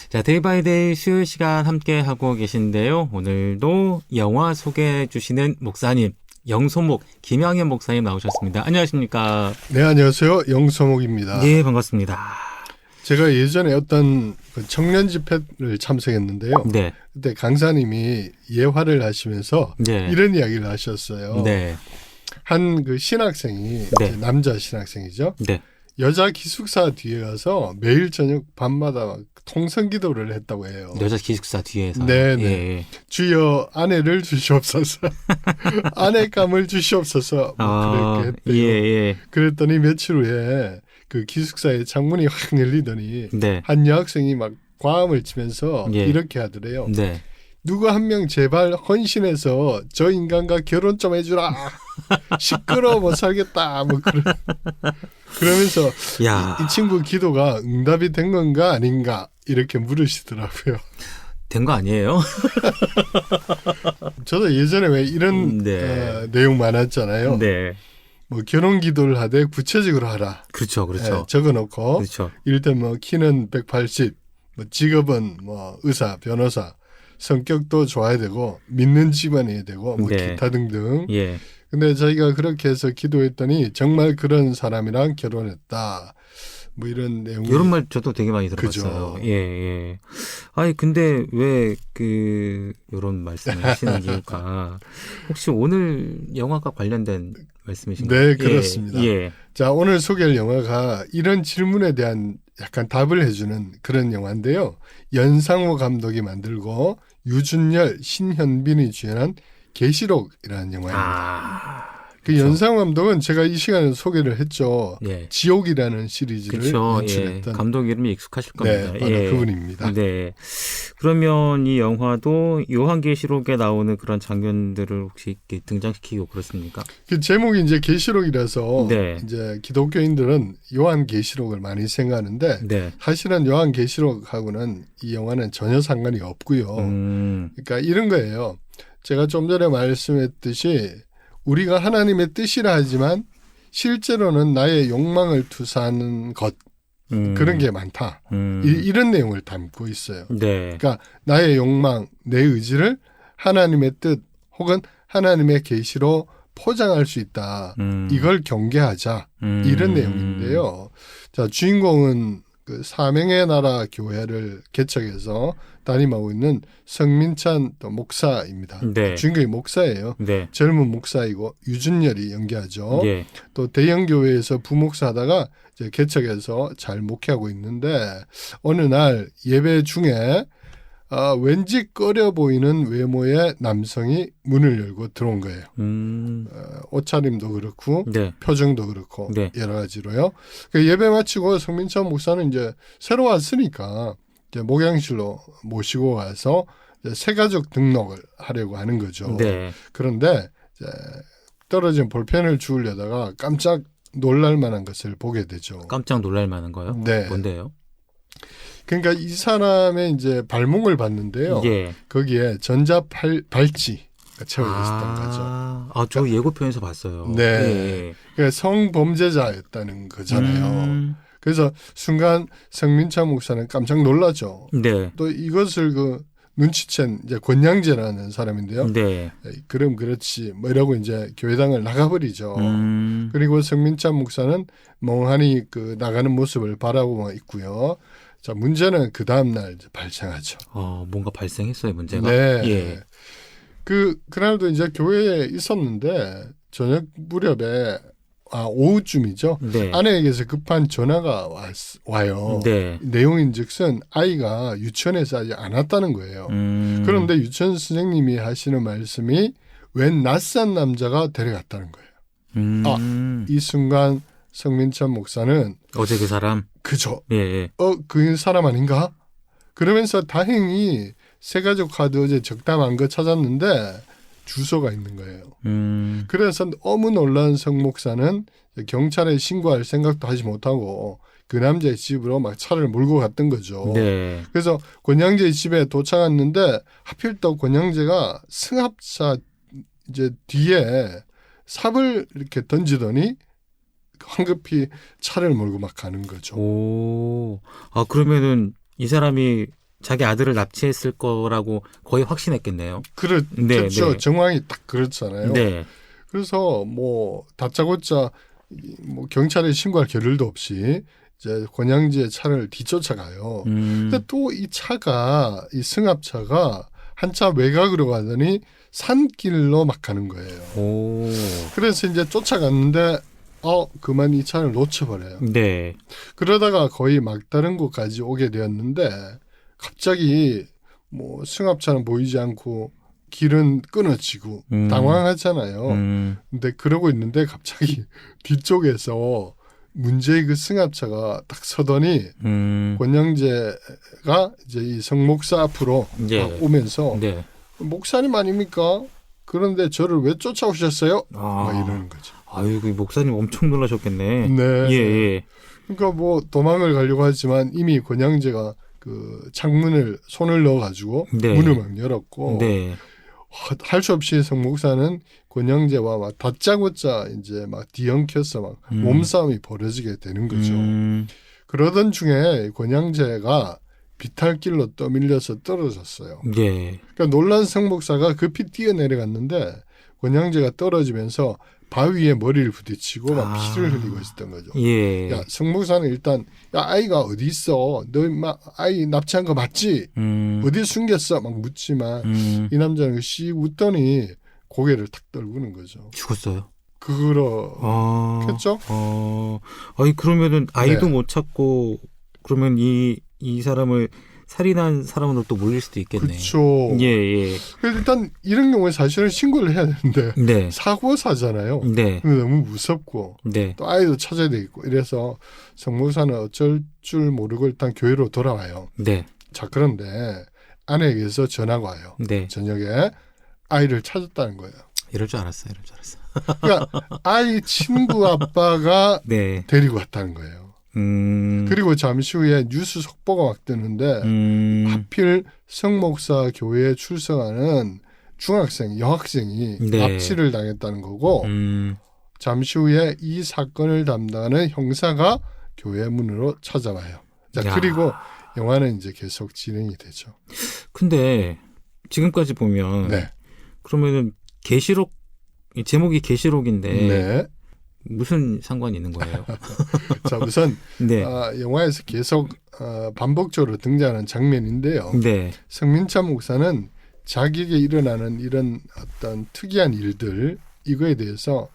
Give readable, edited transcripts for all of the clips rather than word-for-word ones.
자, 데이바이데이 수요일 시간 함께 하고 계신데요. 오늘도 영화 소개해 주시는 목사님, 영소목 김양현 목사님 나오셨습니다. 안녕하십니까? 네, 안녕하세요. 영소목입니다. 네, 반갑습니다. 제가 예전에 어떤 그 청년 집회를 참석했는데요. 네. 그때 강사님이 예화를 하시면서 네. 이런 이야기를 하셨어요. 네. 한 그 신학생이 네. 이제 남자 신학생이죠. 네. 여자 기숙사 뒤에 가서 매일 저녁 밤마다 통성 기도를 했다고 해요. 여자 기숙사 뒤에서. 네네. 예. 주여 아내를 주시옵소서. 아내감을 주시옵소서. 그렇게 했대요. 예. 그랬더니 며칠 후에 그 기숙사의 창문이 확 열리더니 네. 한 여학생이 막 과음을 치면서 예. 이렇게 하더래요. 네. 누구 한 명 제발 헌신해서 저 인간과 결혼 좀 해주라. 시끄러워 못 살겠다. 뭐 그러면서 야. 이 친구 기도가 응답이 된 건가 아닌가 이렇게 물으시더라고요. 된 거 아니에요? 저도 예전에 왜 이런 네. 내용 많았잖아요. 네. 뭐 결혼 기도를 하되 구체적으로 하라. 그렇죠. 예, 적어놓고 그렇죠. 이를테면 뭐 키는 180, 뭐 직업은 뭐 의사, 변호사, 성격도 좋아야 되고 믿는 집안이어야 되고 뭐 네. 기타 등등. 예. 근데 저희가 그렇게 해서 기도했더니 정말 그런 사람이랑 결혼했다. 뭐 이런 내용이. 이런 말 저도 되게 많이 들어봤어요. 그죠. 예. 아니 근데 왜 이런 말씀을 하시는 이유가 혹시 오늘 영화가 관련된 말씀이신가요? 네, 그렇습니다. 예. 자, 오늘 소개할 영화가 이런 질문에 대한 약간 답을 해주는 그런 영화인데요. 연상호 감독이 만들고 유준열, 신현빈이 주연한 계시록이라는 영화입니다. 그 그렇죠. 연상호 감독은 제가 이 시간에 소개를 했죠. 예. 지옥이라는 시리즈를 그렇죠. 연출했던. 예. 감독 이름이 익숙하실 겁니다. 네, 바로 예. 그분입니다. 네. 그러면 이 영화도 요한계시록에 나오는 그런 장면들을 혹시 이렇게 등장시키고 그렇습니까? 그 제목이 이제 계시록이라서 네. 이제 기독교인들은 요한 계시록을 많이 생각하는데 네. 사실은 요한 계시록하고는 이 영화는 전혀 상관이 없고요. 그러니까 이런 거예요. 제가 좀 전에 말씀했듯이 우리가 하나님의 뜻이라 하지만 실제로는 나의 욕망을 투사하는 것 그런 게 많다. 이런 내용을 담고 있어요. 네. 그러니까 나의 욕망, 내 의지를 하나님의 뜻 혹은 하나님의 계시로 포장할 수 있다. 이걸 경계하자. 이런 내용인데요. 자, 주인공은 그 사명의 나라 교회를 개척해서 담임하고 있는 성민찬 또 목사입니다. 네. 주인공이 목사예요. 네. 젊은 목사이고 유준열이 연기하죠. 예. 또 대형 교회에서 부목사 하다가 이제 개척해서 잘 목회하고 있는데 어느 날 예배 중에 왠지 꺼려 보이는 외모의 남성이 문을 열고 들어온 거예요. 옷차림도 그렇고 네. 표정도 그렇고 네. 여러 가지로요. 그 예배 마치고 성민찬 목사는 이제 새로 왔으니까 이제 목양실로 모시고 가서 이제 새가족 등록을 하려고 하는 거죠. 네. 그런데 이제 떨어진 볼펜을 주우려다가 깜짝 놀랄 만한 것을 보게 되죠. 깜짝 놀랄 만한 거요? 네. 뭔데요? 그러니까 이 사람의 이제 발목을 봤는데요. 예. 거기에 전자 발찌가 채워져 있었던 거죠. 저 예고편에서 봤어요. 네. 예. 그러니까 성범죄자였다는 거잖아요. 그래서 순간 성민찬 목사는 깜짝 놀라죠. 네. 또 이것을 그 눈치챈 이제 권양재라는 사람인데요. 네. 그럼 그렇지 뭐 이러고 이제 교회당을 나가버리죠. 그리고 성민찬 목사는 멍하니 그 나가는 모습을 바라보고 있고요. 자, 문제는 그 다음 날 발생하죠. 뭔가 발생했어요, 문제가. 네. 예. 그날도 이제 교회에 있었는데 저녁 무렵에 오후쯤이죠. 네. 아내에게서 급한 전화가 와요. 네. 내용인즉슨 아이가 유치원에서 아직 안 왔다는 거예요. 그런데 유치원 선생님이 하시는 말씀이 웬 낯선 남자가 데려갔다는 거예요. 이 순간 성민찬 목사는 어제 그 사람? 그죠. 예. 그 사람 아닌가? 그러면서 다행히 새가족 카드 어제 적당한 거 찾았는데 주소가 있는 거예요. 그래서 너무 놀란 성 목사는 경찰에 신고할 생각도 하지 못하고 그 남자의 집으로 막 차를 몰고 갔던 거죠. 네. 그래서 권양재 집에 도착했는데 하필 또 권양재가 승합차 이제 뒤에 삽을 이렇게 던지더니 황급히 차를 몰고 막 가는 거죠. 오, 그러면은 이 사람이 자기 아들을 납치했을 거라고 거의 확신했겠네요. 그렇죠. 네. 정황이 딱 그렇잖아요. 네. 그래서 뭐 다짜고짜 뭐 경찰에 신고할 겨를도 없이 이제 권양지의 차를 뒤쫓아가요. 근데 또 이 차가 이 승합차가 한차 외곽으로 가더니 산길로 막 가는 거예요. 오. 그래서 이제 쫓아갔는데 그만 이 차를 놓쳐버려요. 네. 그러다가 거의 막다른 곳까지 오게 되었는데 갑자기 뭐 승합차는 보이지 않고 길은 끊어지고 당황하잖아요. 근데 그러고 있는데 갑자기 뒤쪽에서 문제의 그 승합차가 딱 서더니 권영재가 이제 이 성목사 앞으로 네. 막 오면서 네. 목사님 아닙니까? 그런데 저를 왜 쫓아오셨어요? 막 이러는 거죠. 아유, 그 목사님 엄청 놀라셨겠네. 네. 예. 그러니까 뭐 도망을 가려고 하지만 이미 권양재가 그 창문을 손을 넣어가지고 네. 문을 막 열었고 네. 할 수 없이 성 목사는 권양재와 막 다짜고짜 이제 막 뒤엉켜서 막 몸싸움이 벌어지게 되는 거죠. 그러던 중에 권양재가 비탈길로 떠밀려서 떨어졌어요. 네. 그러니까 놀란 성 목사가 급히 뛰어내려갔는데 권양재가 떨어지면서 바위에 머리를 부딪히고 막 피를 흘리고 있었던 거죠. 예. 야, 성 목사는 일단 야 아이가 어디 있어? 너 막 아이 납치한 거 맞지? 어디 숨겼어? 막 묻지만 이 남자는 씩 웃더니 고개를 탁 떨구는 거죠. 죽었어요. 그렇겠죠? 아니 그러면은 아이도 네. 못 찾고 그러면 이 사람을 살인한 사람으로 또 몰릴 수도 있겠네. 그렇죠. 예. 그래서 일단 이런 경우에 사실은 신고를 해야 되는데 네. 사고사잖아요. 네. 너무 무섭고 네. 또 아이도 찾아야 되겠고 이래서 성목사는 어쩔 줄 모르고 일단 교회로 돌아와요. 네. 자 그런데 아내에게서 전화가 와요. 네. 저녁에 아이를 찾았다는 거예요. 이럴 줄 알았어. 그러니까 아이 친구 아빠가 네. 데리고 왔다는 거예요. 그리고 잠시 후에 뉴스 속보가 막 뜨는데 하필 성목사 교회에 출석하는 중학생, 여학생이 네. 납치를 당했다는 거고 잠시 후에 이 사건을 담당하는 형사가 교회 문으로 찾아와요. 자, 야. 그리고 영화는 이제 계속 진행이 되죠. 근데 지금까지 보면 네. 그러면은 계시록 제목이 계시록인데 네. 무슨 상관이 있는 거예요? 자, 우선 네. 영화에서 계속 반복적으로 등장하는 장면인데요. 네. 성민찬 목사는 자기에게 일어나는 이런 어떤 특이한 일들 이거에 대해서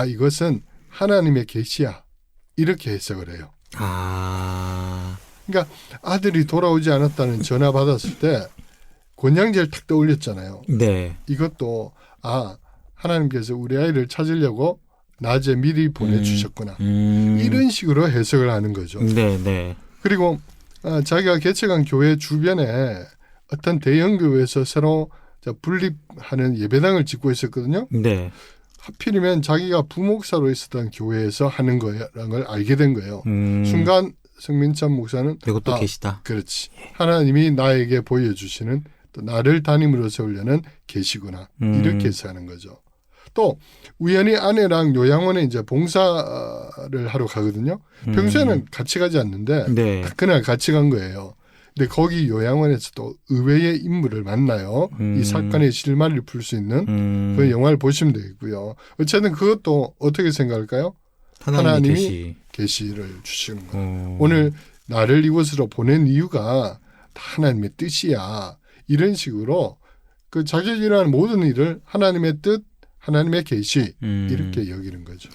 이것은 하나님의 계시야 이렇게 해석을 해요. 그러니까 아들이 돌아오지 않았다는 전화 받았을 때 권양재를 탁 떠올렸잖아요. 네. 이것도 하나님께서 우리 아이를 찾으려고 낮에 미리 보내주셨구나. 이런 식으로 해석을 하는 거죠. 네. 그리고 자기가 개척한 교회 주변에 어떤 대형 교회에서 새로 분립하는 예배당을 짓고 있었거든요. 네. 하필이면 자기가 부목사로 있었던 교회에서 하는 거라는 걸 알게 된 거예요. 순간 성민찬 목사는 이것도 계시다. 그렇지. 하나님이 나에게 보여주시는 또 나를 담임으로 세우려는 계시구나. 이렇게 해서 하는 거죠. 또 우연히 아내랑 요양원에 이제 봉사를 하러 가거든요. 평소에는 같이 가지 않는데 네. 그날 같이 간 거예요. 근데 거기 요양원에서 또 의외의 인물을 만나요. 이 사건의 실마리를 풀 수 있는 그 영화를 보시면 되겠고요. 어쨌든 그것도 어떻게 생각할까요? 하나님이 계시를 주시는 거예요. 오늘 나를 이곳으로 보낸 이유가 다 하나님의 뜻이야. 이런 식으로 그 자기가 일어나는 모든 일을 하나님의 뜻, 하나님의 계시 이렇게 여기는 거죠.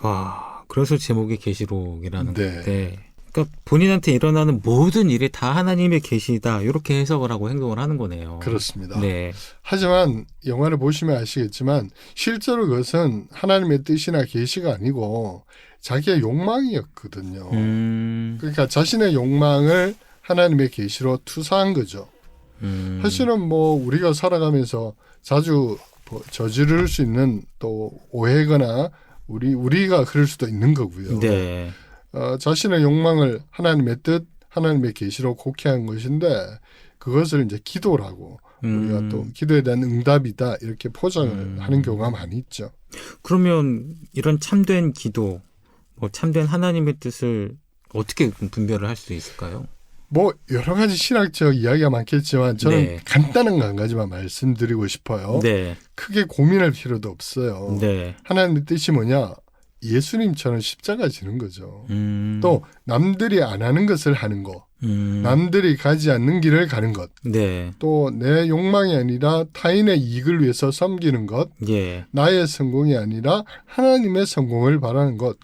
와, 그래서 제목이 계시록이라는 네. 건데, 그러니까 본인한테 일어나는 모든 일이 다 하나님의 계시다 이렇게 해석을 하고 행동을 하는 거네요. 그렇습니다. 네. 하지만 영화를 보시면 아시겠지만 실제로 그것은 하나님의 뜻이나 계시가 아니고 자기의 욕망이었거든요. 그러니까 자신의 욕망을 하나님의 계시로 투사한 거죠. 사실은 뭐 우리가 살아가면서 자주 저지를 수 있는 또 오해거나 우리가 그럴 수도 있는 거고요. 네. 자신의 욕망을 하나님의 뜻, 하나님의 계시로 곡해한 것인데 그것을 이제 기도라고 우리가 또 기도에 대한 응답이다 이렇게 포장을 하는 경우가 많이 있죠. 그러면 이런 참된 기도, 참된 하나님의 뜻을 어떻게 분별을 할 수 있을까요? 뭐 여러 가지 신학적 이야기가 많겠지만 저는 네. 간단한 거 한 가지만 말씀드리고 싶어요. 네. 크게 고민할 필요도 없어요. 네. 하나님의 뜻이 뭐냐? 예수님처럼 십자가 지는 거죠. 음. 또 남들이 안 하는 것을 하는 거, 남들이 가지 않는 길을 가는 것, 네. 또 내 욕망이 아니라 타인의 이익을 위해서 섬기는 것, 예. 나의 성공이 아니라 하나님의 성공을 바라는 것,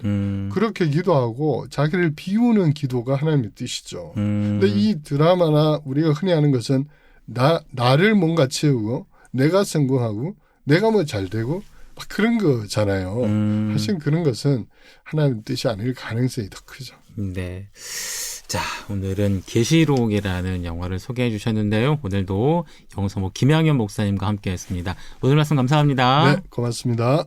그렇게 기도하고 자기를 비우는 기도가 하나님의 뜻이죠. 근데 이 드라마나 우리가 흔히 하는 것은 나를 뭔가 채우고 내가 성공하고 내가 뭐 잘 되고 막 그런 거잖아요. 사실 그런 것은 하나님의 뜻이 아닐 가능성이 더 크죠. 네. 자, 오늘은 계시록이라는 영화를 소개해 주셨는데요. 오늘도 영서목 김양현 목사님과 함께 했습니다. 오늘 말씀 감사합니다. 네, 고맙습니다.